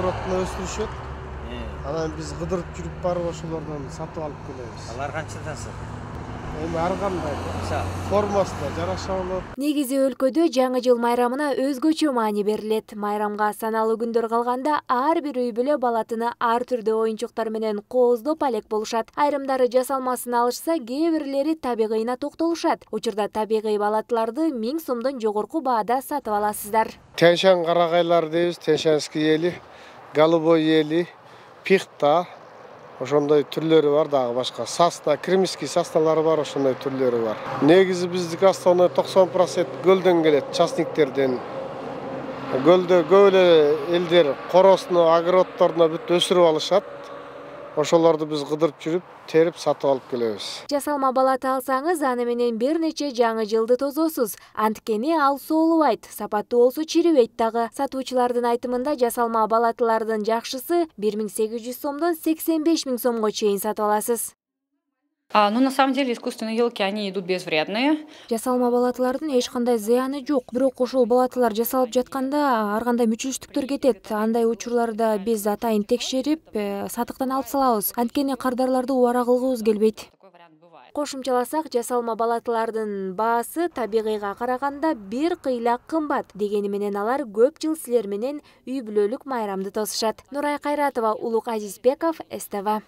огородуна өстүрүшөт. Анан биз кыдырып жүрүп барып ошолордон сатып алып келебиз. Алар канчадан сатат? Эми ар кандай формасына жараша болот. Негизи өлкөдө жаңы жыл майрамына өзгөчө маани берилет. Майрамга саналуу күндөр калганда ар бир үй бүлө балатыны ар түрдүү оюнчуктар менен кооздоп алек болушат. Айрымдары жасалмасын алышса, кээ бирлери табигыйына токтолушат. Учурда табигый балатыларды 1000 сомдон жогорку баада сатып аласыздар. Тянь-шань карагайлар дейбиз, тянь-шаньский ели, голубой ели, пихта. Ошондой түрлөрү бар, дагы башка. Сасна, кремский сасналары бар, ошондой түрлөрү бар. Негизи биздики основной 90% гөлдөн келет, частниктерден. Гөлдө көп эле элдер коросуну, огороддоруна бүт өсүрүп алышат. Ошолорду биз кыдырып жүрүп, терип сатып алып келебиз. Жасалма балат алсаңыз, аны менен бир нече жаңы жылды тозосуз. Анткени ал соолубайт, сапаттуу болсо чирибейт дагы. Сатуучулардын айтымында жасалма балатылардын жакшысы 1800 сомдон 85 000 сомго чейин сатып аласыз. Ну, на самом деле, искусственные елки, они идут безвредные. Жасалма балатылардын эч кандай зыяны жок. Бирок ошол балатылар жасалып жатканда ар кандай мүчүлүштүктөр кетет. Андай учурларда биз атайын текшерип, сатыктан алып салабыз. Анткени кардарларды убара кылгыбыз келбейт. Кошумчаласак, жасалма балатылардын баасы табигыйга караганда бир кыйла кымбат. Дегени менен алар көп жыл силер менен үй бүлөлүк майрамды тосушат. Нурай Кайратова, Улук Азизбеков, СТВ.